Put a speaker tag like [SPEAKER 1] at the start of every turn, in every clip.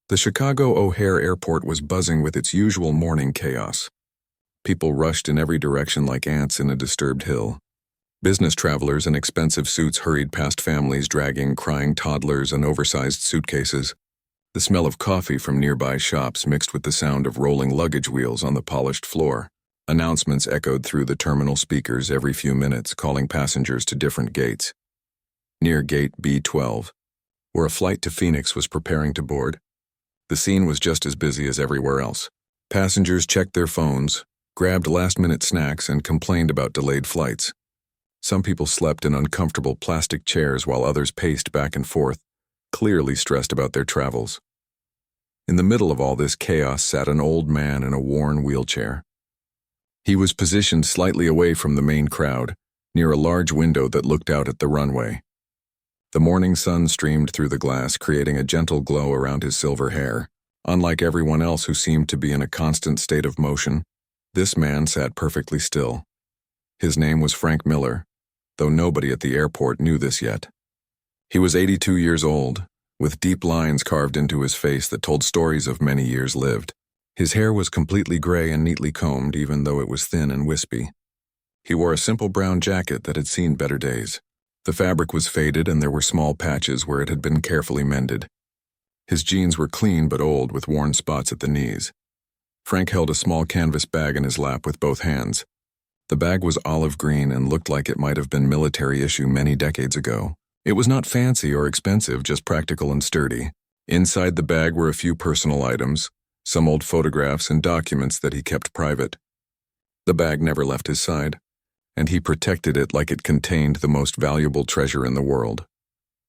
[SPEAKER 1] The Chicago O'Hare Airport was buzzing with its usual morning chaos. People rushed in every direction like ants in a disturbed hill. Business travelers in expensive suits hurried past families dragging crying toddlers and oversized suitcases. The smell of coffee from nearby shops mixed with the sound of rolling luggage wheels on the polished floor. Announcements echoed through the terminal speakers every few minutes, calling passengers to different gates. Near gate B12, where a flight to Phoenix was preparing to board, the scene was just as busy as everywhere else. Passengers checked their phones, grabbed last-minute snacks, and complained about delayed flights. Some people slept in uncomfortable plastic chairs while others paced back and forth, clearly stressed about their travels. In the middle of all this chaos sat an old man in a worn wheelchair. He was positioned slightly away from the main crowd, near a large window that looked out at the runway. The morning sun streamed through the glass, creating a gentle glow around his silver hair. Unlike everyone else who seemed to be in a constant state of motion, this man sat perfectly still. His name was Frank Miller, though nobody at the airport knew this yet. He was 82 years old, with deep lines carved into his face that told stories of many years lived. His hair was completely gray and neatly combed, even though it was thin and wispy. He wore a simple brown jacket that had seen better days. The fabric was faded and there were small patches where it had been carefully mended. His jeans were clean but old, with worn spots at the knees. Frank held a small canvas bag in his lap with both hands. The bag was olive green and looked like it might have been military issue many decades ago. It was not fancy or expensive, just practical and sturdy. Inside the bag were a few personal items, some old photographs and documents that he kept private. The bag never left his side, and he protected it like it contained the most valuable treasure in the world.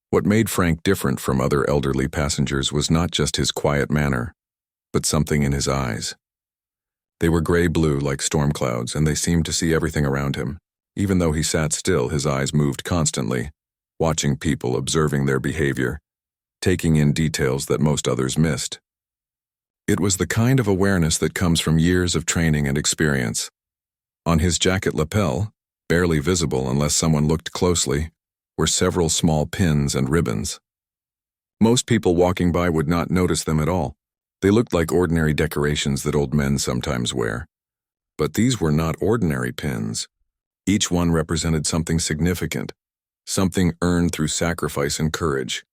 [SPEAKER 1] What made Frank different from other elderly passengers was not just his quiet manner, but something in his eyes. They were gray-blue like storm clouds, and they seemed to see everything around him. Even though he sat still, his eyes moved constantly, watching people, observing their behavior, taking in details that most others missed. It was the kind of awareness that comes from years of training and experience. On his jacket lapel, barely visible unless someone looked closely, were several small pins and ribbons. Most people walking by would not notice them at all. They looked like ordinary decorations that old men sometimes wear. But these were not ordinary pins. Each one represented something significant, something earned through sacrifice and courage.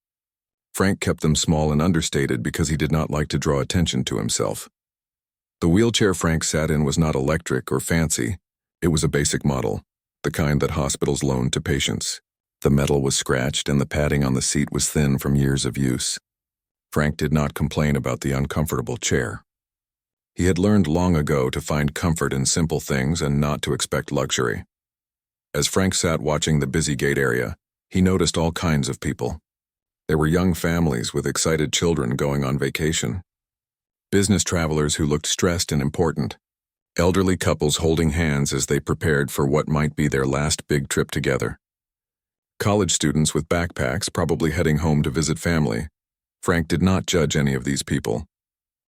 [SPEAKER 1] Frank kept them small and understated because he did not like to draw attention to himself. The wheelchair Frank sat in was not electric or fancy. It was a basic model, the kind that hospitals loaned to patients. The metal was scratched and the padding on the seat was thin from years of use. Frank did not complain about the uncomfortable chair. He had learned long ago to find comfort in simple things and not to expect luxury. As Frank sat watching the busy gate area, he noticed all kinds of people. There were young families with excited children going on vacation, business travelers who looked stressed and important, elderly couples holding hands as they prepared for what might be their last big trip together. College students with backpacks, probably heading home to visit family. Frank did not judge any of these people.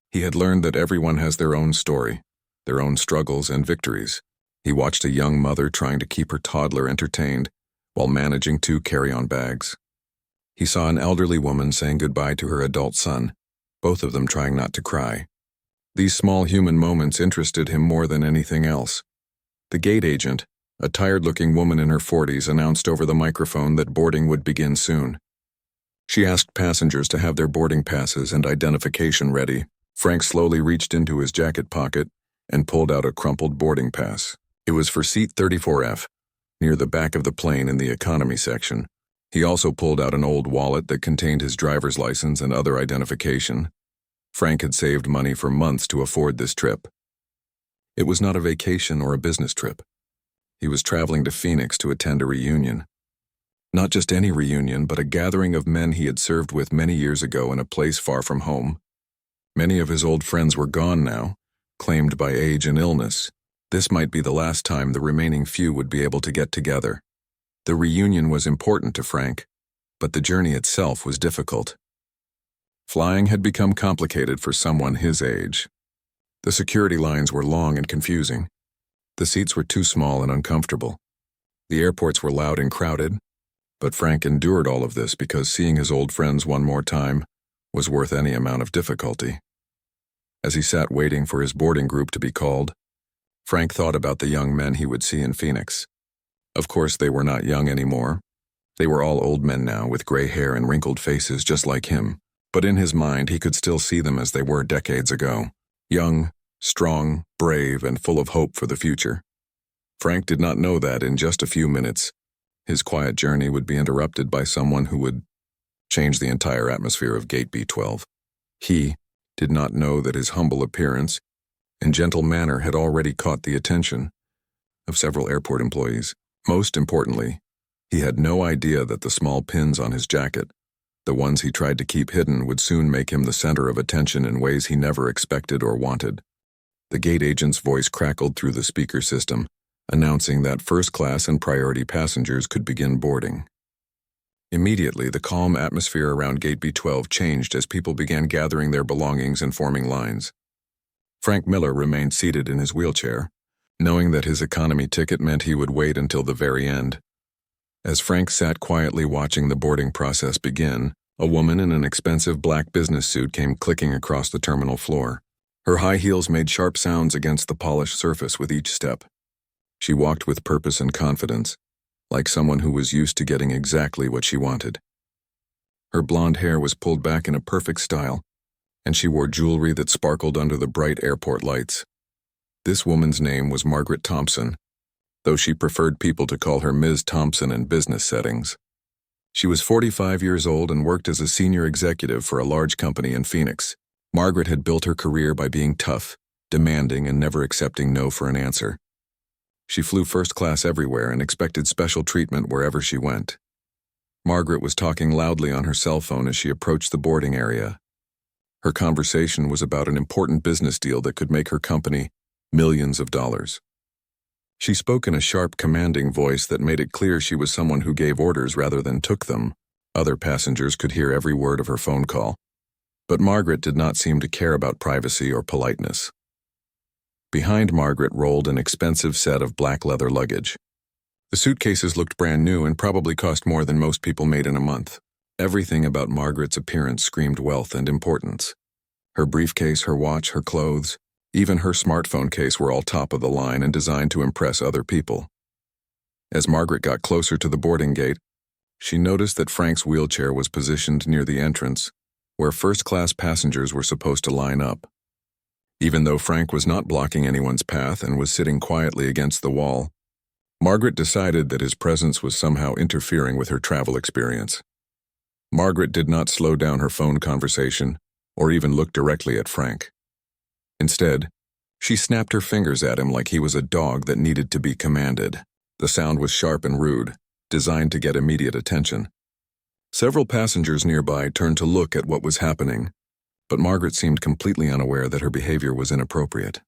[SPEAKER 1] He had learned that everyone has their own story, their own struggles and victories. He watched a young mother trying to keep her toddler entertained while managing 2 carry-on bags. He saw an elderly woman saying goodbye to her adult son, both of them trying not to cry. These small human moments interested him more than anything else. The gate agent, a tired-looking woman in her 40s, announced over the microphone that boarding would begin soon. She asked passengers to have their boarding passes and identification ready. Frank slowly reached into his jacket pocket and pulled out a crumpled boarding pass. It was for seat 34F, near the back of the plane in the economy section. He also pulled out an old wallet that contained his driver's license and other identification. Frank had saved money for months to afford this trip. It was not a vacation or a business trip. He was traveling to Phoenix to attend a reunion. Not just any reunion, but a gathering of men he had served with many years ago in a place far from home. Many of his old friends were gone now, claimed by age and illness. This might be the last time the remaining few would be able to get together. The reunion was important to Frank, but the journey itself was difficult. Flying had become complicated for someone his age. The security lines were long and confusing. The seats were too small and uncomfortable. The airports were loud and crowded, but Frank endured all of this because seeing his old friends one more time was worth any amount of difficulty. As he sat waiting for his boarding group to be called, Frank thought about the young men he would see in Phoenix. Of course, they were not young anymore. They were all old men now, with gray hair and wrinkled faces just like him. But in his mind, he could still see them as they were decades ago. Young, strong, brave, and full of hope for the future. Frank did not know that in just a few minutes, his quiet journey would be interrupted by someone who would change the entire atmosphere of Gate B12. He did not know that his humble appearance and gentle manner had already caught the attention of several airport employees. Most importantly, he had no idea that the small pins on his jacket, the ones he tried to keep hidden, would soon make him the center of attention in ways he never expected or wanted. The gate agent's voice crackled through the speaker system, announcing that first-class and priority passengers could begin boarding. Immediately, the calm atmosphere around Gate B12 changed as people began gathering their belongings and forming lines. Frank Miller remained seated in his wheelchair, knowing that his economy ticket meant he would wait until the very end. As Frank sat quietly watching the boarding process begin, a woman in an expensive black business suit came clicking across the terminal floor. Her high heels made sharp sounds against the polished surface with each step. She walked with purpose and confidence, like someone who was used to getting exactly what she wanted. Her blonde hair was pulled back in a perfect style, and she wore jewelry that sparkled under the bright airport lights. This woman's name was Margaret Thompson, though she preferred people to call her Ms. Thompson in business settings. She was 45 years old and worked as a senior executive for a large company in Phoenix. Margaret had built her career by being tough, demanding, and never accepting no for an answer. She flew first class everywhere and expected special treatment wherever she went. Margaret was talking loudly on her cell phone as she approached the boarding area. Her conversation was about an important business deal that could make her company millions of dollars. She spoke in a sharp, commanding voice that made it clear she was someone who gave orders rather than took them. Other passengers could hear every word of her phone call, but Margaret did not seem to care about privacy or politeness. Behind Margaret rolled an expensive set of black leather luggage. The suitcases looked brand new and probably cost more than most people made in a month. Everything about Margaret's appearance screamed wealth and importance. Her briefcase, her watch, her clothes, even her smartphone case were all top of the line and designed to impress other people. As Margaret got closer to the boarding gate, she noticed that Frank's wheelchair was positioned near the entrance, where first-class passengers were supposed to line up. Even though Frank was not blocking anyone's path and was sitting quietly against the wall, Margaret decided that his presence was somehow interfering with her travel experience. Margaret did not slow down her phone conversation or even look directly at Frank. Instead, she snapped her fingers at him like he was a dog that needed to be commanded. The sound was sharp and rude, designed to get immediate attention. Several passengers nearby turned to look at what was happening, but Margaret seemed completely unaware that her behavior was inappropriate.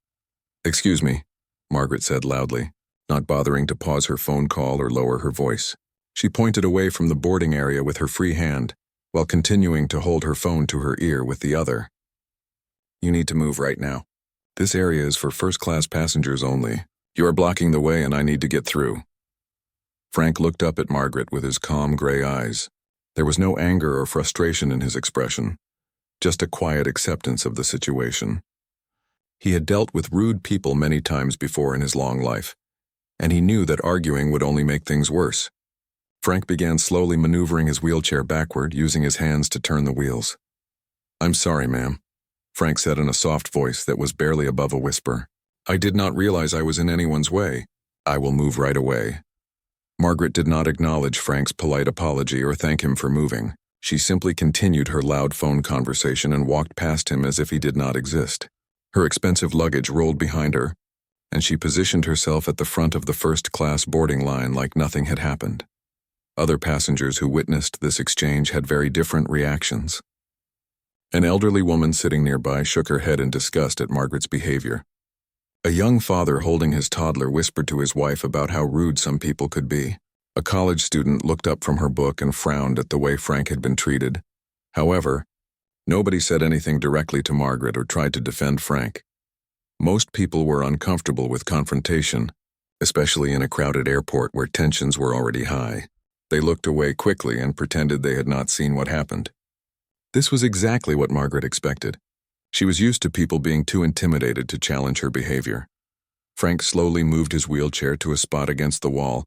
[SPEAKER 1] "Excuse me," Margaret said loudly, not bothering to pause her phone call or lower her voice. She pointed away from the boarding area with her free hand, while continuing to hold her phone to her ear with the other. "You need to move right now. This area is for first-class passengers only. You are blocking the way and I need to get through." Frank looked up at Margaret with his calm gray eyes. There was no anger or frustration in his expression, just a quiet acceptance of the situation. He had dealt with rude people many times before in his long life, and he knew that arguing would only make things worse. Frank began slowly maneuvering his wheelchair backward, using his hands to turn the wheels. "I'm sorry, ma'am," Frank said in a soft voice that was barely above a whisper. "I did not realize I was in anyone's way. I will move right away." Margaret did not acknowledge Frank's polite apology or thank him for moving. She simply continued her loud phone conversation and walked past him as if he did not exist. Her expensive luggage rolled behind her, and she positioned herself at the front of the first-class boarding line like nothing had happened. Other passengers who witnessed this exchange had very different reactions. An elderly woman sitting nearby shook her head in disgust at Margaret's behavior. A young father holding his toddler whispered to his wife about how rude some people could be. A college student looked up from her book and frowned at the way Frank had been treated. However, nobody said anything directly to Margaret or tried to defend Frank. Most people were uncomfortable with confrontation, especially in a crowded airport where tensions were already high. They looked away quickly and pretended they had not seen what happened. This was exactly what Margaret expected. She was used to people being too intimidated to challenge her behavior. Frank slowly moved his wheelchair to a spot against the wall,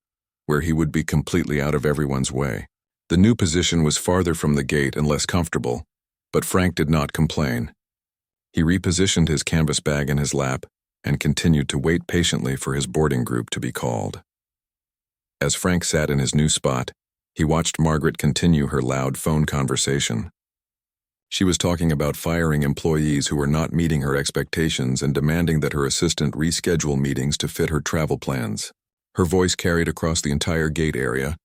[SPEAKER 1] where he would be completely out of everyone's way. The new position was farther from the gate and less comfortable, but Frank did not complain. He repositioned his canvas bag in his lap and continued to wait patiently for his boarding group to be called. As Frank sat in his new spot, he watched Margaret continue her loud phone conversation. She was talking about firing employees who were not meeting her expectations and demanding that her assistant reschedule meetings to fit her travel plans. Her voice carried across the entire gate area,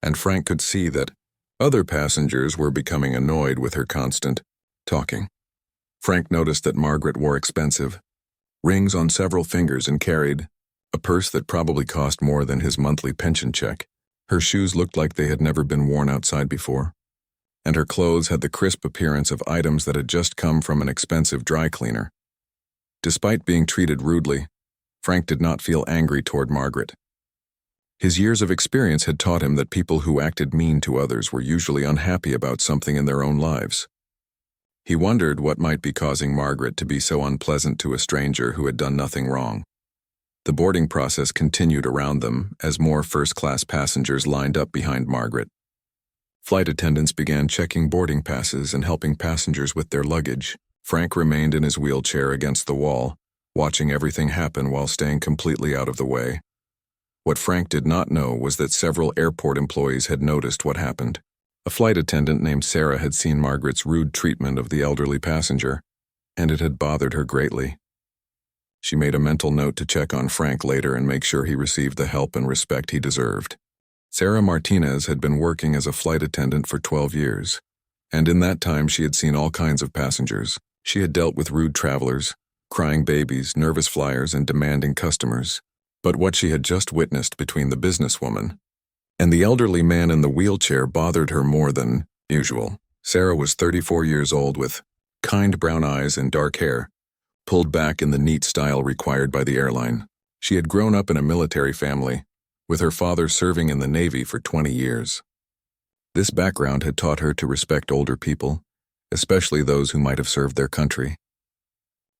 [SPEAKER 1] and Frank could see that other passengers were becoming annoyed with her constant talking. Frank noticed that Margaret wore expensive rings on several fingers and carried a purse that probably cost more than his monthly pension check. Her shoes looked like they had never been worn outside before, and her clothes had the crisp appearance of items that had just come from an expensive dry cleaner. Despite being treated rudely, Frank did not feel angry toward Margaret. His years of experience had taught him that people who acted mean to others were usually unhappy about something in their own lives. He wondered what might be causing Margaret to be so unpleasant to a stranger who had done nothing wrong. The boarding process continued around them as more first-class passengers lined up behind Margaret. Flight attendants began checking boarding passes and helping passengers with their luggage. Frank remained in his wheelchair against the wall, watching everything happen while staying completely out of the way. What Frank did not know was that several airport employees had noticed what happened. A flight attendant named Sarah had seen Margaret's rude treatment of the elderly passenger, and it had bothered her greatly. She made a mental note to check on Frank later and make sure he received the help and respect he deserved. Sarah Martinez had been working as a flight attendant for 12 years, and in that time she had seen all kinds of passengers. She had dealt with rude travelers, crying babies, nervous flyers, and demanding customers. But what she had just witnessed between the businesswoman and the elderly man in the wheelchair bothered her more than usual. Sarah was 34 years old with kind brown eyes and dark hair, pulled back in the neat style required by the airline. She had grown up in a military family, with her father serving in the Navy for 20 years. This background had taught her to respect older people, especially those who might have served their country.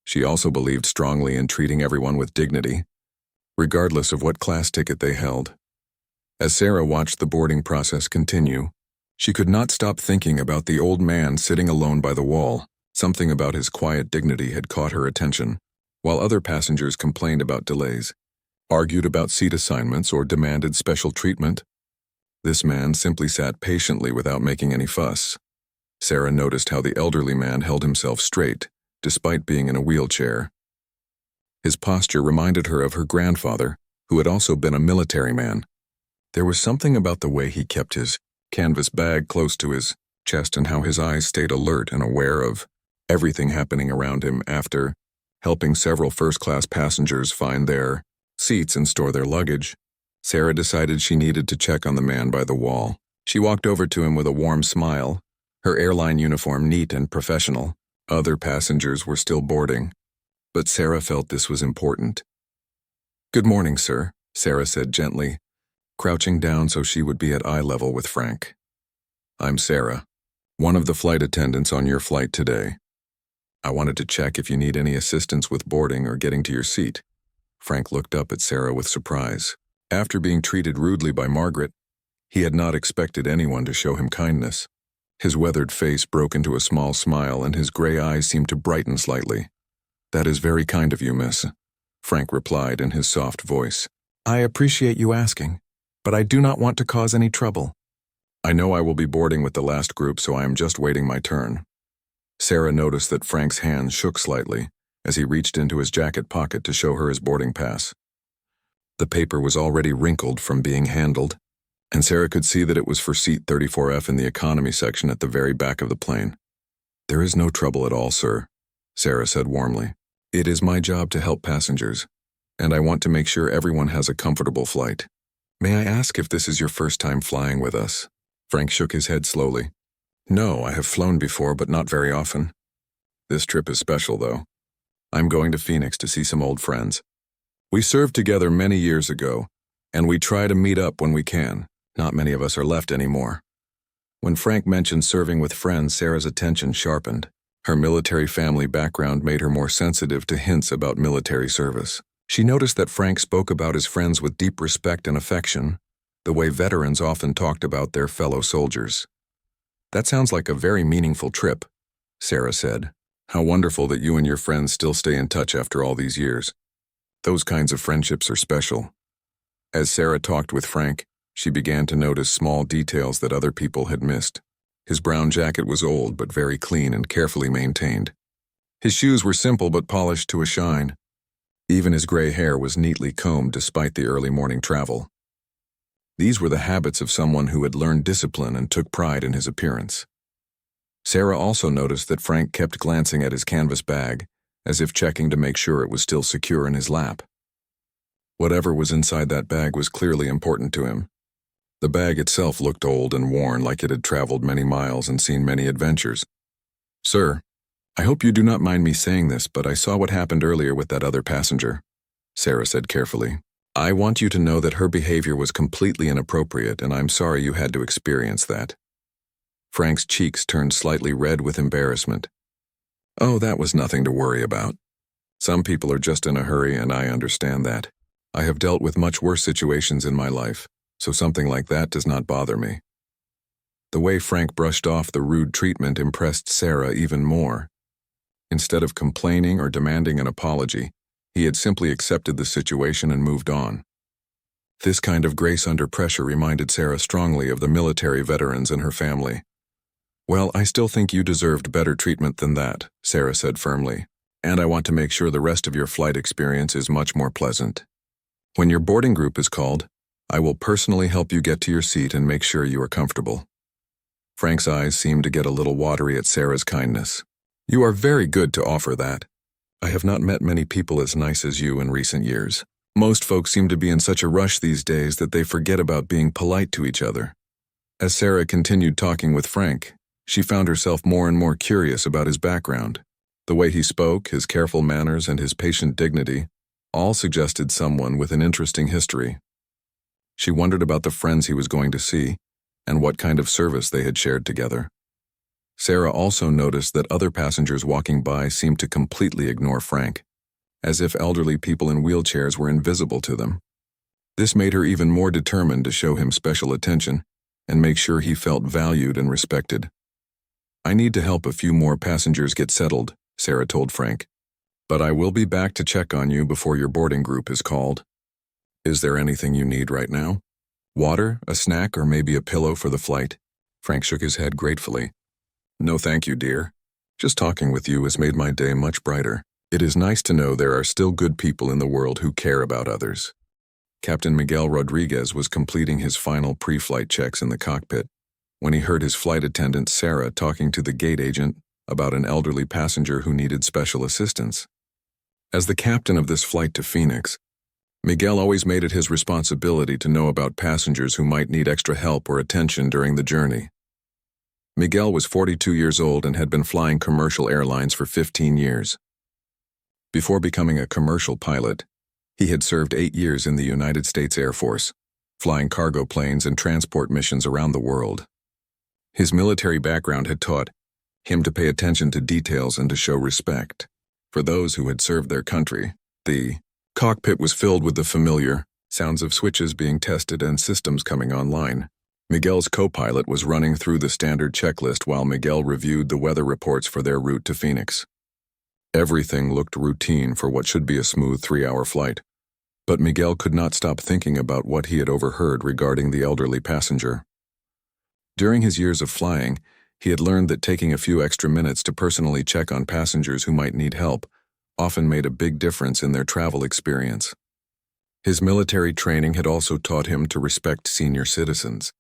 [SPEAKER 1] She also believed strongly in treating everyone with dignity, regardless of what class ticket they held. As Sarah watched the boarding process continue, she could not stop thinking about the old man sitting alone by the wall. Something about his quiet dignity had caught her attention, while other passengers complained about delays, argued about seat assignments, or demanded special treatment. This man simply sat patiently without making any fuss. Sarah noticed how the elderly man held himself straight, despite being in a wheelchair. His posture reminded her of her grandfather, who had also been a military man. There was something about the way he kept his canvas bag close to his chest and how his eyes stayed alert and aware of everything happening around him. After helping several first-class passengers find their seats and store their luggage, Sarah decided she needed to check on the man by the wall. She walked over to him with a warm smile, her airline uniform neat and professional. Other passengers were still boarding, but Sarah felt this was important. "Good morning, sir," Sarah said gently, crouching down so she would be at eye level with Frank. "I'm Sarah, one of the flight attendants on your flight today. I wanted to check if you need any assistance with boarding or getting to your seat." Frank looked up at Sarah with surprise. After being treated rudely by Margaret, he had not expected anyone to show him kindness. His weathered face broke into a small smile and his gray eyes seemed to brighten slightly. "That is very kind of you, miss," Frank replied in his soft voice. "I appreciate you asking, but I do not want to cause any trouble. I know I will be boarding with the last group, so I am just waiting my turn." Sarah noticed that Frank's hands shook slightly as he reached into his jacket pocket to show her his boarding pass. The paper was already wrinkled from being handled, and Sarah could see that it was for seat 34F in the economy section at the very back of the plane. "There is no trouble at all, sir," Sarah said warmly. "It is my job to help passengers, and I want to make sure everyone has a comfortable flight. May I ask if this is your first time flying with us?" Frank shook his head slowly. "No, I have flown before, but not very often. This trip is special, though. I'm going to Phoenix to see some old friends. We served together many years ago, and we try to meet up when we can. Not many of us are left anymore." When Frank mentioned serving with friends, Sarah's attention sharpened. Her military family background made her more sensitive to hints about military service. She noticed that Frank spoke about his friends with deep respect and affection, the way veterans often talked about their fellow soldiers. "That sounds like a very meaningful trip," Sarah said. "How wonderful that you and your friends still stay in touch after all these years. Those kinds of friendships are special." As Sarah talked with Frank, she began to notice small details that other people had missed. His brown jacket was old but very clean and carefully maintained. His shoes were simple but polished to a shine. Even his gray hair was neatly combed despite the early morning travel. These were the habits of someone who had learned discipline and took pride in his appearance. Sarah also noticed that Frank kept glancing at his canvas bag, as if checking to make sure it was still secure in his lap. Whatever was inside that bag was clearly important to him. The bag itself looked old and worn, like it had traveled many miles and seen many adventures. "Sir, I hope you do not mind me saying this, but I saw what happened earlier with that other passenger," Sarah said carefully. "I want you to know that her behavior was completely inappropriate, and I'm sorry you had to experience that." Frank's cheeks turned slightly red with embarrassment. "Oh, that was nothing to worry about. Some people are just in a hurry, and I understand that. I have dealt with much worse situations in my life, so something like that does not bother me." The way Frank brushed off the rude treatment impressed Sarah even more. Instead of complaining or demanding an apology, he had simply accepted the situation and moved on. This kind of grace under pressure reminded Sarah strongly of the military veterans in her family. "Well, I still think you deserved better treatment than that," Sarah said firmly, "and I want to make sure the rest of your flight experience is much more pleasant. When your boarding group is called, I will personally help you get to your seat and make sure you are comfortable." Frank's eyes seemed to get a little watery at Sarah's kindness. "You are very good to offer that. I have not met many people as nice as you in recent years. Most folks seem to be in such a rush these days that they forget about being polite to each other." As Sarah continued talking with Frank, she found herself more and more curious about his background. The way he spoke, his careful manners, and his patient dignity all suggested someone with an interesting history. She wondered about the friends he was going to see and what kind of service they had shared together. Sarah also noticed that other passengers walking by seemed to completely ignore Frank, as if elderly people in wheelchairs were invisible to them. This made her even more determined to show him special attention and make sure he felt valued and respected. "I need to help a few more passengers get settled," Sarah told Frank, "but I will be back to check on you before your boarding group is called. Is there anything you need right now? Water, a snack, or maybe a pillow for the flight?" Frank shook his head gratefully. "No thank you, dear. Just talking with you has made my day much brighter. It is nice to know there are still good people in the world who care about others." Captain Miguel Rodriguez was completing his final pre-flight checks in the cockpit when he heard his flight attendant Sarah talking to the gate agent about an elderly passenger who needed special assistance. As the captain of this flight to Phoenix, Miguel always made it his responsibility to know about passengers who might need extra help or attention during the journey. Miguel was 42 years old and had been flying commercial airlines for 15 years. Before becoming a commercial pilot, he had served 8 years in the United States Air Force, flying cargo planes and transport missions around the world. His military background had taught him to pay attention to details and to show respect for those who had served their country. The cockpit was filled with the familiar sounds of switches being tested and systems coming online. Miguel's co-pilot was running through the standard checklist while Miguel reviewed the weather reports for their route to Phoenix. Everything looked routine for what should be a smooth 3-hour flight, but Miguel could not stop thinking about what he had overheard regarding the elderly passenger. During his years of flying, he had learned that taking a few extra minutes to personally check on passengers who might need help often made a big difference in their travel experience. His military training had also taught him to respect senior citizens,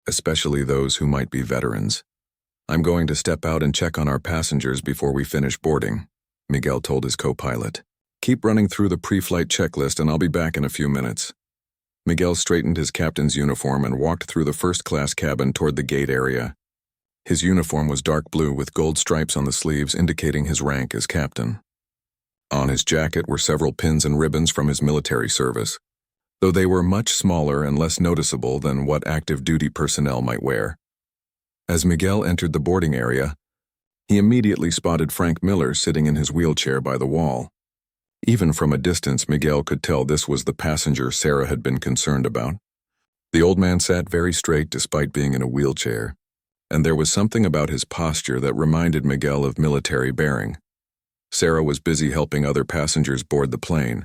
[SPEAKER 1] especially those who might be veterans. "I'm going to step out and check on our passengers before we finish boarding," Miguel told his co-pilot. "Keep running through the pre-flight checklist and I'll be back in a few minutes." Miguel straightened his captain's uniform and walked through the first-class cabin toward the gate area. His uniform was dark blue with gold stripes on the sleeves indicating his rank as captain. On his jacket were several pins and ribbons from his military service, though they were much smaller and less noticeable than what active duty personnel might wear. As Miguel entered the boarding area, he immediately spotted Frank Miller sitting in his wheelchair by the wall. Even from a distance, Miguel could tell this was the passenger Sarah had been concerned about. The old man sat very straight despite being in a wheelchair, and there was something about his posture that reminded Miguel of military bearing. Sarah was busy helping other passengers board the plane,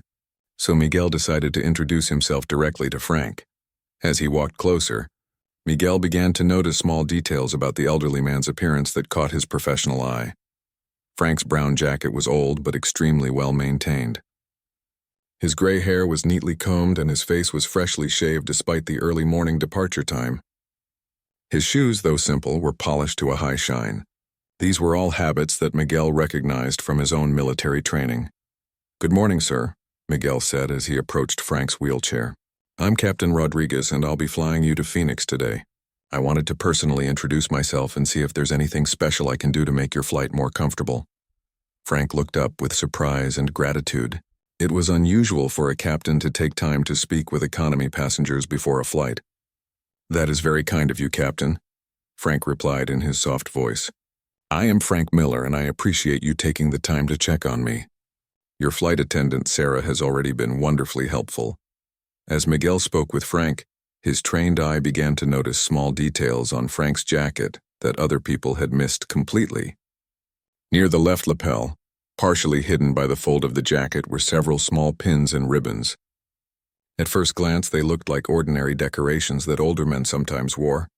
[SPEAKER 1] so Miguel decided to introduce himself directly to Frank. As he walked closer, Miguel began to notice small details about the elderly man's appearance that caught his professional eye. Frank's brown jacket was old but extremely well maintained. His gray hair was neatly combed and his face was freshly shaved despite the early morning departure time. His shoes, though simple, were polished to a high shine. These were all habits that Miguel recognized from his own military training. "Good morning, sir," Miguel said as he approached Frank's wheelchair. "I'm Captain Rodriguez and I'll be flying you to Phoenix today. I wanted to personally introduce myself and see if there's anything special I can do to make your flight more comfortable." Frank looked up with surprise and gratitude. It was unusual for a captain to take time to speak with economy passengers before a flight. "That is very kind of you, Captain," Frank replied in his soft voice. "I am Frank Miller and I appreciate you taking the time to check on me. Your flight attendant, Sarah, has already been wonderfully helpful." As Miguel spoke with Frank, his trained eye began to notice small details on Frank's jacket that other people had missed completely. Near the left lapel, partially hidden by the fold of the jacket, were several small pins and ribbons. At first glance, they looked like ordinary decorations that older men sometimes wore,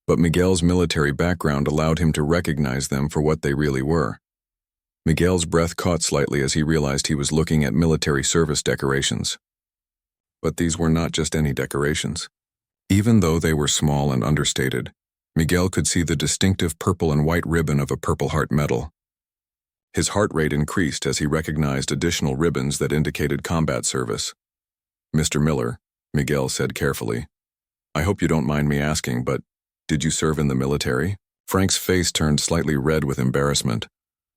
[SPEAKER 1] but Miguel's military background allowed him to recognize them for what they really were. Miguel's breath caught slightly as he realized he was looking at military service decorations. But these were not just any decorations. Even though they were small and understated, Miguel could see the distinctive purple and white ribbon of a Purple Heart medal. His heart rate increased as he recognized additional ribbons that indicated combat service. "Mr. Miller," Miguel said carefully, "I hope you don't mind me asking, but did you serve in the military?" Frank's face turned slightly red with embarrassment,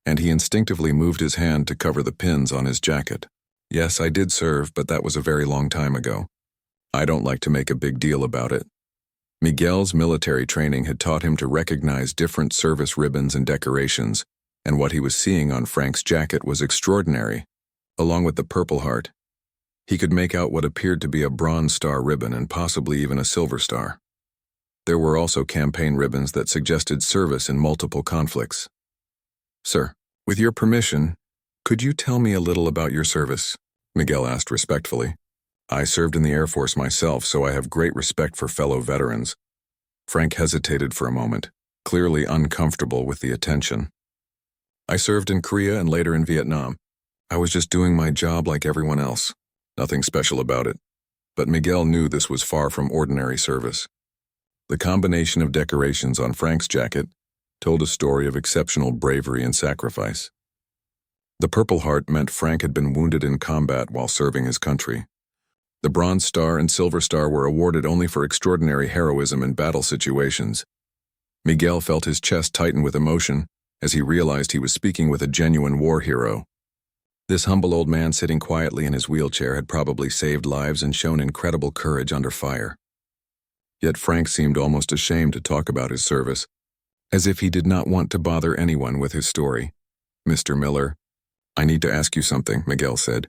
[SPEAKER 1] and he instinctively moved his hand to cover the pins on his jacket. "Yes, I did serve, but that was a very long time ago. I don't like to make a big deal about it." Miguel's military training had taught him to recognize different service ribbons and decorations, and what he was seeing on Frank's jacket was extraordinary. Along with the Purple Heart, he could make out what appeared to be a Bronze Star ribbon and possibly even a Silver Star. There were also campaign ribbons that suggested service in multiple conflicts. "Sir, with your permission, could you tell me a little about your service?" Miguel asked respectfully. "I served in the Air Force myself, so I have great respect for fellow veterans." Frank hesitated for a moment, clearly uncomfortable with the attention. "I served in Korea and later in Vietnam. I was just doing my job like everyone else. Nothing special about it." But Miguel knew this was far from ordinary service. The combination of decorations on Frank's jacket told a story of exceptional bravery and sacrifice. The Purple Heart meant Frank had been wounded in combat while serving his country. The Bronze Star and Silver Star were awarded only for extraordinary heroism in battle situations. Miguel felt his chest tighten with emotion as he realized he was speaking with a genuine war hero. This humble old man sitting quietly in his wheelchair had probably saved lives and shown incredible courage under fire. Yet Frank seemed almost ashamed to talk about his service, as if he did not want to bother anyone with his story. "Mr. Miller, I need to ask you something," Miguel said,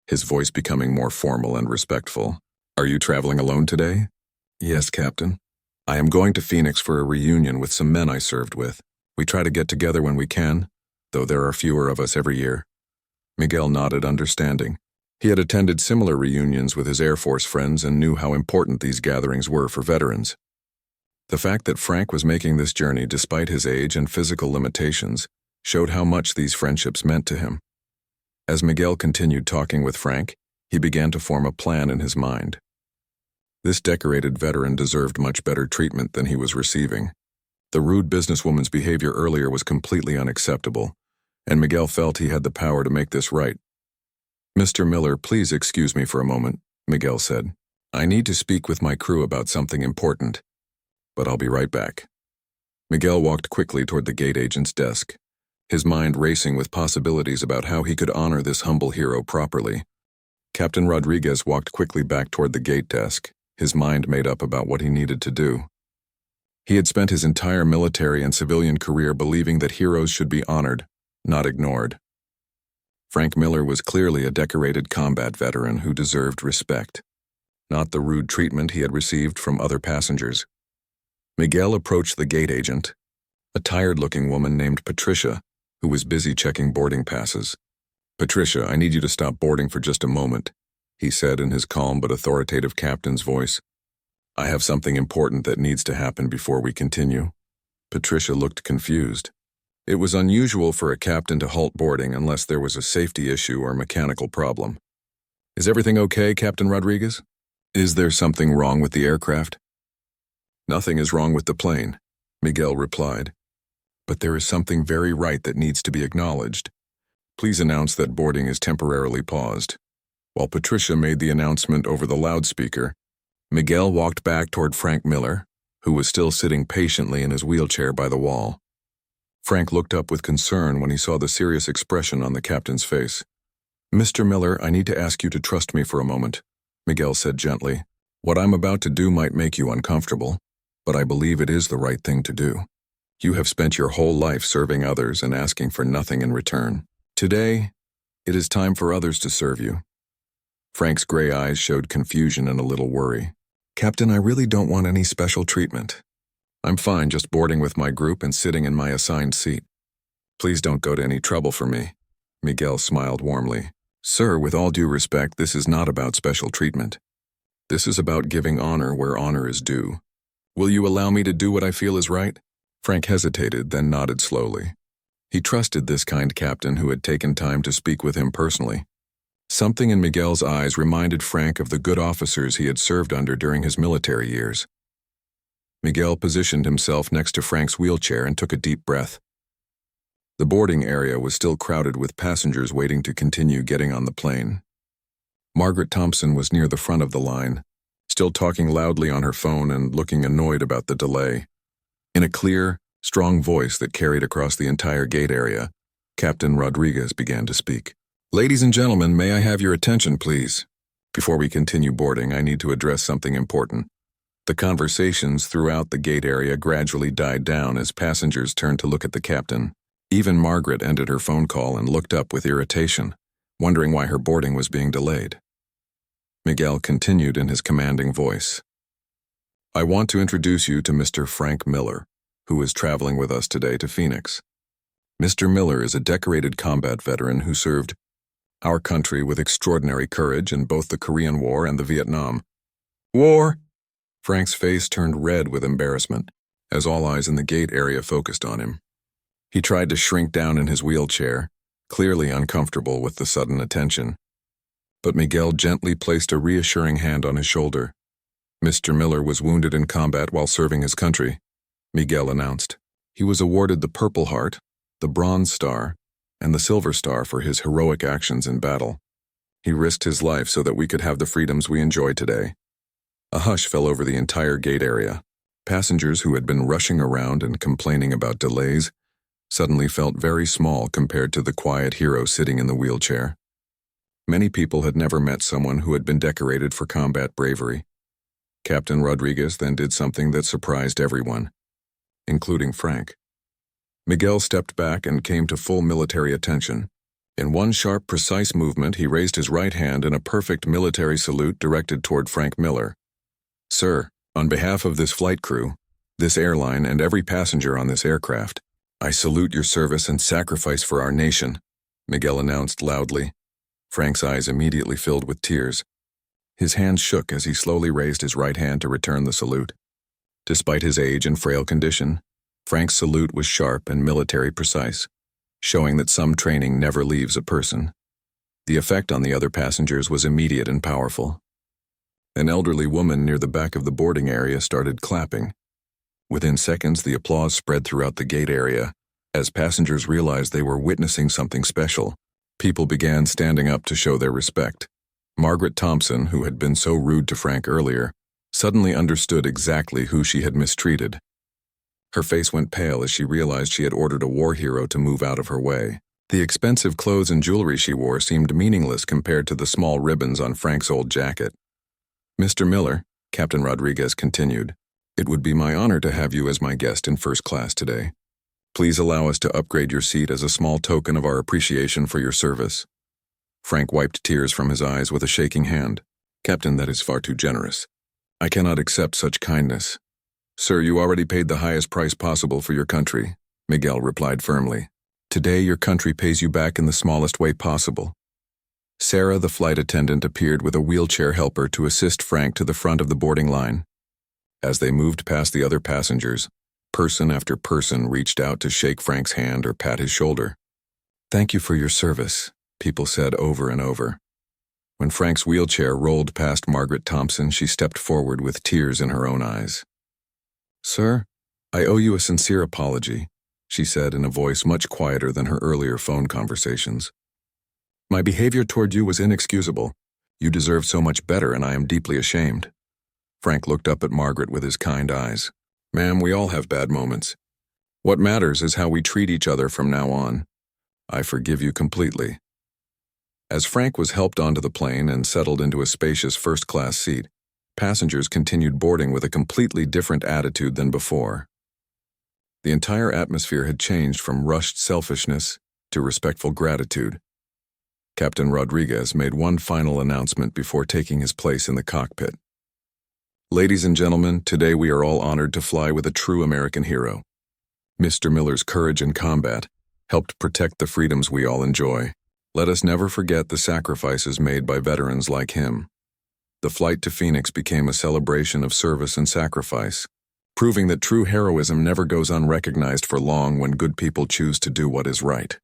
[SPEAKER 1] his voice becoming more formal and respectful. "Are you traveling alone today?" "Yes, Captain. I am going to Phoenix for a reunion with some men I served with. We try to get together when we can, though there are fewer of us every year." Miguel nodded, understanding. He had attended similar reunions with his Air Force friends and knew how important these gatherings were for veterans. The fact that Frank was making this journey despite his age and physical limitations showed how much these friendships meant to him. As Miguel continued talking with Frank, he began to form a plan in his mind. This decorated veteran deserved much better treatment than he was receiving. The rude businesswoman's behavior earlier was completely unacceptable, and Miguel felt he had the power to make this right. "Mr. Miller, please excuse me for a moment," Miguel said. "I need to speak with my crew about something important, but I'll be right back." Miguel walked quickly toward the gate agent's desk, his mind racing with possibilities about how he could honor this humble hero properly. Captain Rodriguez walked quickly back toward the gate desk, his mind made up about what he needed to do. He had spent his entire military and civilian career believing that heroes should be honored, not ignored. Frank Miller was clearly a decorated combat veteran who deserved respect, not the rude treatment he had received from other passengers. Miguel approached the gate agent, a tired-looking woman named Patricia, who was busy checking boarding passes. "Patricia, I need you to stop boarding for just a moment," he said in his calm but authoritative captain's voice. "I have something important that needs to happen before we continue." Patricia looked confused. It was unusual for a captain to halt boarding unless there was a safety issue or mechanical problem. "Is everything okay, Captain Rodriguez? Is there something wrong with the aircraft?" "Nothing is wrong with the plane," Miguel replied. "But there is something very right that needs to be acknowledged. Please announce that boarding is temporarily paused." While Patricia made the announcement over the loudspeaker, Miguel walked back toward Frank Miller, who was still sitting patiently in his wheelchair by the wall. Frank looked up with concern when he saw the serious expression on the captain's face. "Mr. Miller, I need to ask you to trust me for a moment," Miguel said gently. "What I'm about to do might make you uncomfortable, but I believe it is the right thing to do. You have spent your whole life serving others and asking for nothing in return. Today, it is time for others to serve you." Frank's gray eyes showed confusion and a little worry. "Captain, I really don't want any special treatment. I'm fine just boarding with my group and sitting in my assigned seat. Please don't go to any trouble for me." Miguel smiled warmly. "Sir, with all due respect, this is not about special treatment. This is about giving honor where honor is due. Will you allow me to do what I feel is right?" Frank hesitated, then nodded slowly. He trusted this kind captain who had taken time to speak with him personally. Something in Miguel's eyes reminded Frank of the good officers he had served under during his military years. Miguel positioned himself next to Frank's wheelchair and took a deep breath. The boarding area was still crowded with passengers waiting to continue getting on the plane. Margaret Thompson was near the front of the line, still talking loudly on her phone and looking annoyed about the delay. In a clear, strong voice that carried across the entire gate area, Captain Rodriguez began to speak. "Ladies and gentlemen, may I have your attention, please? Before we continue boarding, I need to address something important." The conversations throughout the gate area gradually died down as passengers turned to look at the captain. Even Margaret ended her phone call and looked up with irritation, wondering why her boarding was being delayed. Miguel continued in his commanding voice. "I want to introduce you to Mr. Frank Miller, who is traveling with us today to Phoenix. Mr. Miller is a decorated combat veteran who served our country with extraordinary courage in both the Korean War and the Vietnam War." Frank's face turned red with embarrassment, as all eyes in the gate area focused on him. He tried to shrink down in his wheelchair, clearly uncomfortable with the sudden attention. But Miguel gently placed a reassuring hand on his shoulder. "Mr. Miller was wounded in combat while serving his country," Miguel announced. "He was awarded the Purple Heart, the Bronze Star, and the Silver Star for his heroic actions in battle. He risked his life so that we could have the freedoms we enjoy today." A hush fell over the entire gate area. Passengers who had been rushing around and complaining about delays suddenly felt very small compared to the quiet hero sitting in the wheelchair. Many people had never met someone who had been decorated for combat bravery. Captain Rodriguez then did something that surprised everyone, including Frank. Miguel stepped back and came to full military attention. In one sharp, precise movement, he raised his right hand in a perfect military salute directed toward Frank Miller. "Sir, on behalf of this flight crew, this airline, and every passenger on this aircraft, I salute your service and sacrifice for our nation," Miguel announced loudly. Frank's eyes immediately filled with tears. His hands shook as he slowly raised his right hand to return the salute. Despite his age and frail condition, Frank's salute was sharp and military precise, showing that some training never leaves a person. The effect on the other passengers was immediate and powerful. An elderly woman near the back of the boarding area started clapping. Within seconds, the applause spread throughout the gate area. As passengers realized they were witnessing something special, people began standing up to show their respect. Margaret Thompson, who had been so rude to Frank earlier, suddenly understood exactly who she had mistreated. Her face went pale as she realized she had ordered a war hero to move out of her way. The expensive clothes and jewelry she wore seemed meaningless compared to the small ribbons on Frank's old jacket. "Mr. Miller," Captain Rodriguez continued, It would be my honor to have you as my guest in first class today. Please allow us to upgrade your seat as a small token of our appreciation for your service." Frank wiped tears from his eyes with a shaking hand. "Captain, that is far too generous. I cannot accept such kindness." "Sir, you already paid the highest price possible for your country," Miguel replied firmly. "Today your country pays you back in the smallest way possible." Sarah, the flight attendant, appeared with a wheelchair helper to assist Frank to the front of the boarding line. As they moved past the other passengers, person after person reached out to shake Frank's hand or pat his shoulder. "Thank you for your service," people said over and over. When Frank's wheelchair rolled past Margaret Thompson, she stepped forward with tears in her own eyes. "Sir, I owe you a sincere apology," she said in a voice much quieter than her earlier phone conversations. "My behavior toward you was inexcusable. You deserve so much better, and I am deeply ashamed." Frank looked up at Margaret with his kind eyes. "Ma'am, we all have bad moments. What matters is how we treat each other from now on. I forgive you completely." As Frank was helped onto the plane and settled into a spacious first-class seat, passengers continued boarding with a completely different attitude than before. The entire atmosphere had changed from rushed selfishness to respectful gratitude. Captain Rodriguez made one final announcement before taking his place in the cockpit. "Ladies and gentlemen, today we are all honored to fly with a true American hero. Mr. Miller's courage in combat helped protect the freedoms we all enjoy. Let us never forget the sacrifices made by veterans like him." The flight to Phoenix became a celebration of service and sacrifice, proving that true heroism never goes unrecognized for long when good people choose to do what is right.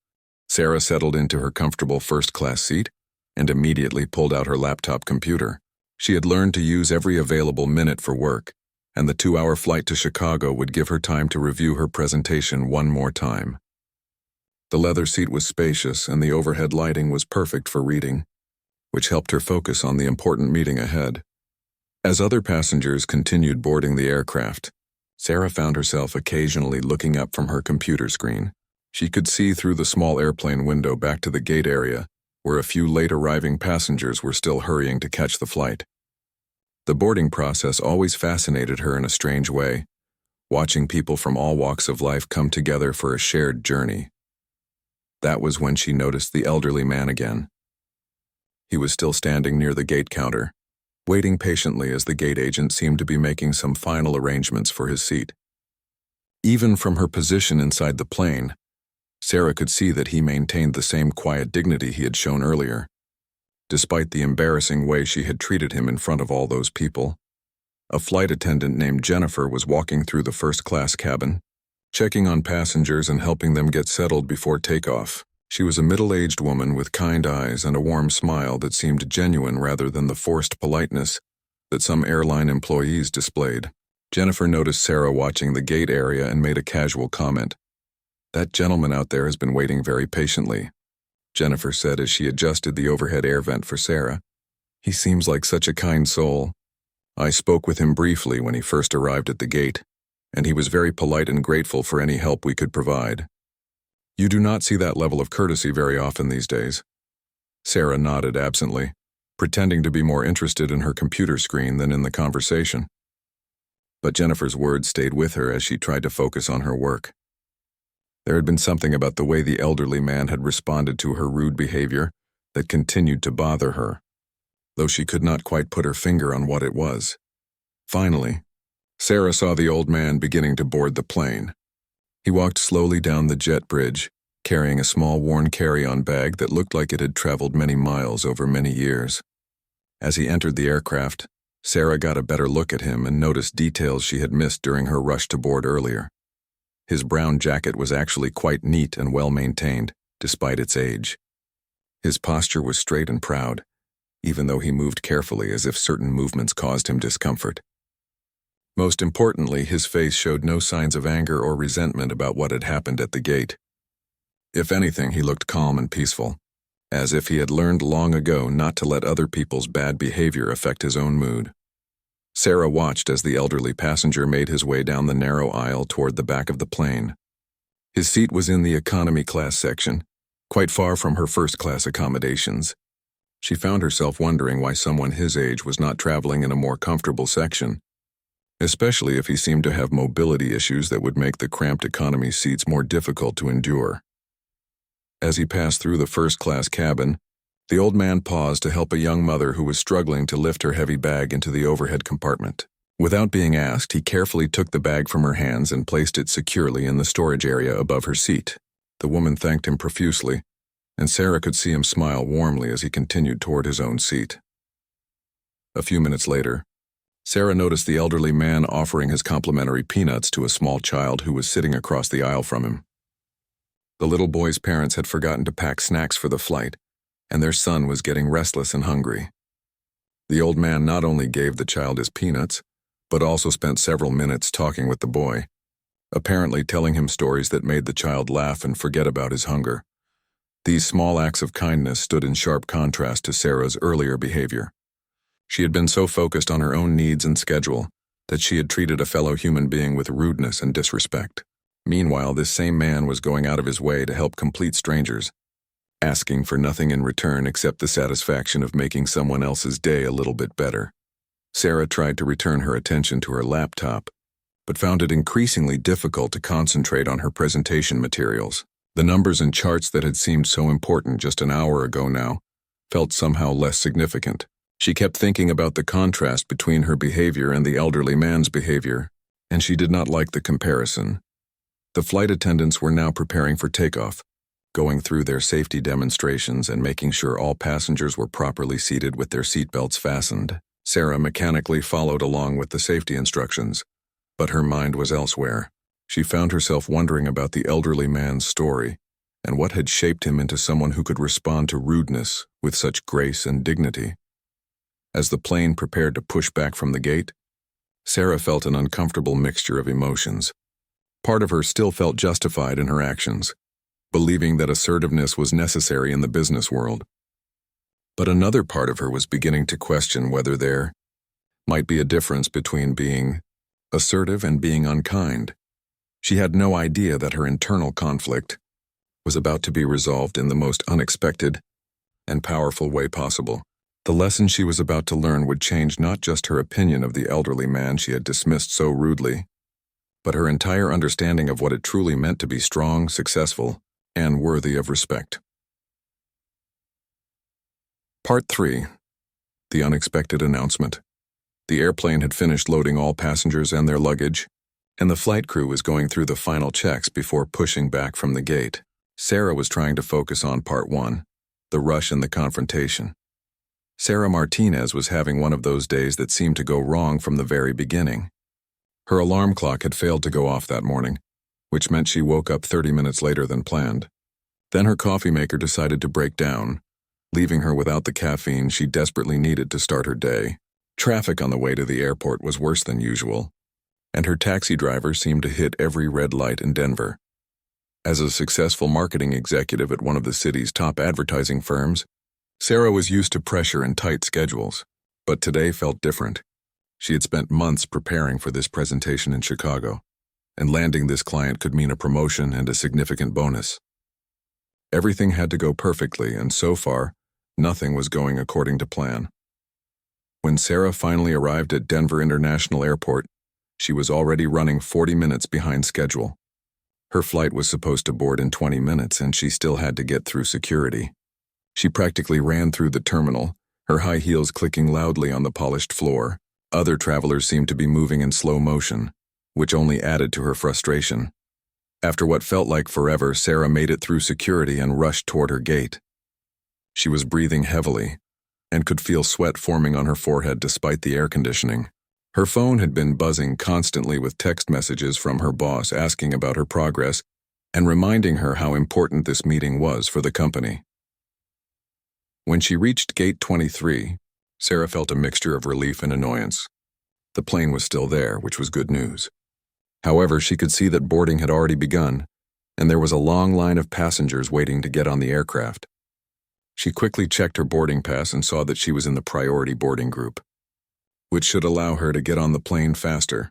[SPEAKER 1] Sarah settled into her comfortable first-class seat and immediately pulled out her laptop computer. She had learned to use every available minute for work, and the 2-hour flight to Chicago would give her time to review her presentation one more time. The leather seat was spacious and the overhead lighting was perfect for reading, which helped her focus on the important meeting ahead. As other passengers continued boarding the aircraft, Sarah found herself occasionally looking up from her computer screen. She could see through the small airplane window back to the gate area, where a few late-arriving passengers were still hurrying to catch the flight. The boarding process always fascinated her in a strange way, watching people from all walks of life come together for a shared journey. That was when she noticed the elderly man again. He was still standing near the gate counter, waiting patiently as the gate agent seemed to be making some final arrangements for his seat. Even from her position inside the plane, Sarah could see that he maintained the same quiet dignity he had shown earlier, despite the embarrassing way she had treated him in front of all those people. A flight attendant named Jennifer was walking through the first-class cabin, checking on passengers and helping them get settled before takeoff. She was a middle-aged woman with kind eyes and a warm smile that seemed genuine rather than the forced politeness that some airline employees displayed. Jennifer noticed Sarah watching the gate area and made a casual comment. "That gentleman out there has been waiting very patiently," Jennifer said as she adjusted the overhead air vent for Sarah. "He seems like such a kind soul. I spoke with him briefly when he first arrived at the gate, and he was very polite and grateful for any help we could provide. You do not see that level of courtesy very often these days." Sarah nodded absently, pretending to be more interested in her computer screen than in the conversation. But Jennifer's words stayed with her as she tried to focus on her work. There had been something about the way the elderly man had responded to her rude behavior that continued to bother her, though she could not quite put her finger on what it was. Finally, Sarah saw the old man beginning to board the plane. He walked slowly down the jet bridge, carrying a small worn carry-on bag that looked like it had traveled many miles over many years. As he entered the aircraft, Sarah got a better look at him and noticed details she had missed during her rush to board earlier. His brown jacket was actually quite neat and well-maintained, despite its age. His posture was straight and proud, even though he moved carefully as if certain movements caused him discomfort. Most importantly, his face showed no signs of anger or resentment about what had happened at the gate. If anything, he looked calm and peaceful, as if he had learned long ago not to let other people's bad behavior affect his own mood. Sarah watched as the elderly passenger made his way down the narrow aisle toward the back of the plane. His seat was in the economy class section, quite far from her first-class accommodations. She found herself wondering why someone his age was not traveling in a more comfortable section. especially if he seemed to have mobility issues that would make the cramped economy seats more difficult to endure. As he passed through the first-class cabin, the old man paused to help a young mother who was struggling to lift her heavy bag into the overhead compartment. Without being asked, he carefully took the bag from her hands and placed it securely in the storage area above her seat. The woman thanked him profusely, and Sarah could see him smile warmly as he continued toward his own seat. A few minutes later, Sarah noticed the elderly man offering his complimentary peanuts to a small child who was sitting across the aisle from him. The little boy's parents had forgotten to pack snacks for the flight, and their son was getting restless and hungry. The old man not only gave the child his peanuts, but also spent several minutes talking with the boy, apparently telling him stories that made the child laugh and forget about his hunger. These small acts of kindness stood in sharp contrast to Sarah's earlier behavior. She had been so focused on her own needs and schedule that she had treated a fellow human being with rudeness and disrespect. Meanwhile, this same man was going out of his way to help complete strangers, asking for nothing in return except the satisfaction of making someone else's day a little bit better. Sarah tried to return her attention to her laptop, but found it increasingly difficult to concentrate on her presentation materials. The numbers and charts that had seemed so important just an hour ago now felt somehow less significant. She kept thinking about the contrast between her behavior and the elderly man's behavior, and she did not like the comparison. The flight attendants were now preparing for takeoff, going through their safety demonstrations and making sure all passengers were properly seated with their seatbelts fastened. Sarah mechanically followed along with the safety instructions, but her mind was elsewhere. She found herself wondering about the elderly man's story and what had shaped him into someone who could respond to rudeness with such grace and dignity. As the plane prepared to push back from the gate, Sarah felt an uncomfortable mixture of emotions. Part of her still felt justified in her actions, believing that assertiveness was necessary in the business world. But another part of her was beginning to question whether there might be a difference between being assertive and being unkind. She had no idea that her internal conflict was about to be resolved in the most unexpected and powerful way possible. The lesson she was about to learn would change not just her opinion of the elderly man she had dismissed so rudely, but her entire understanding of what it truly meant to be strong, successful, and worthy of respect. Part 3. The unexpected announcement. The airplane had finished loading all passengers and their luggage, and the flight crew was going through the final checks before pushing back from the gate. Sarah was trying to focus on Part 1, the rush and the confrontation. Sarah Martinez was having one of those days that seemed to go wrong from the very beginning. Her alarm clock had failed to go off that morning, which meant she woke up 30 minutes later than planned. Then her coffee maker decided to break down, leaving her without the caffeine she desperately needed to start her day. Traffic on the way to the airport was worse than usual, and her taxi driver seemed to hit every red light in Denver. As a successful marketing executive at one of the city's top advertising firms, Sarah was used to pressure and tight schedules, but today felt different. She had spent months preparing for this presentation in Chicago, and landing this client could mean a promotion and a significant bonus. Everything had to go perfectly, and so far, nothing was going according to plan. When Sarah finally arrived at Denver International Airport, she was already running 40 minutes behind schedule. Her flight was supposed to board in 20 minutes, and she still had to get through security. She practically ran through the terminal, her high heels clicking loudly on the polished floor. Other travelers seemed to be moving in slow motion, which only added to her frustration. After what felt like forever, Sarah made it through security and rushed toward her gate. She was breathing heavily and could feel sweat forming on her forehead despite the air conditioning. Her phone had been buzzing constantly with text messages from her boss asking about her progress and reminding her how important this meeting was for the company. When she reached Gate 23, Sarah felt a mixture of relief and annoyance. The plane was still there, which was good news. However, she could see that boarding had already begun, and there was a long line of passengers waiting to get on the aircraft. She quickly checked her boarding pass and saw that she was in the priority boarding group, which should allow her to get on the plane faster.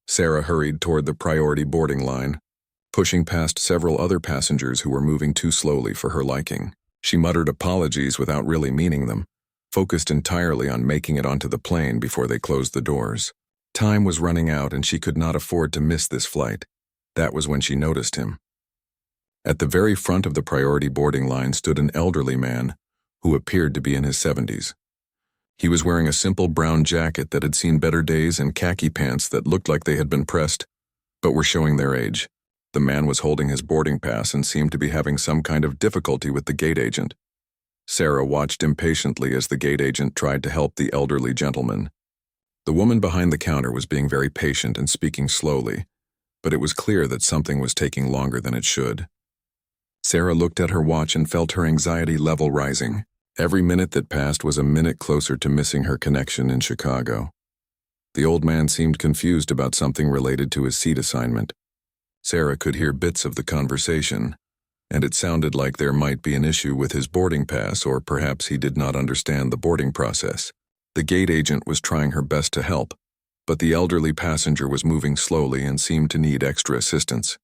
[SPEAKER 1] Sarah hurried toward the priority boarding line, pushing past several other passengers who were moving too slowly for her liking. She muttered apologies without really meaning them, focused entirely on making it onto the plane before they closed the doors. Time was running out and she could not afford to miss this flight. That was when she noticed him. At the very front of the priority boarding line stood an elderly man who appeared to be in his 70s. He was wearing a simple brown jacket that had seen better days and khaki pants that looked like they had been pressed, but were showing their age. The man was holding his boarding pass and seemed to be having some kind of difficulty with the gate agent. Sarah watched impatiently as the gate agent tried to help the elderly gentleman. The woman behind the counter was being very patient and speaking slowly, but it was clear that something was taking longer than it should. Sarah looked at her watch and felt her anxiety level rising. Every minute that passed was a minute closer to missing her connection in Chicago. The old man seemed confused about something related to his seat assignment. Sarah could hear bits of the conversation, and it sounded like there might be an issue with his boarding pass, or perhaps he did not understand the boarding process. The gate agent was trying her best to help, but the elderly passenger was moving slowly and seemed to need extra assistance.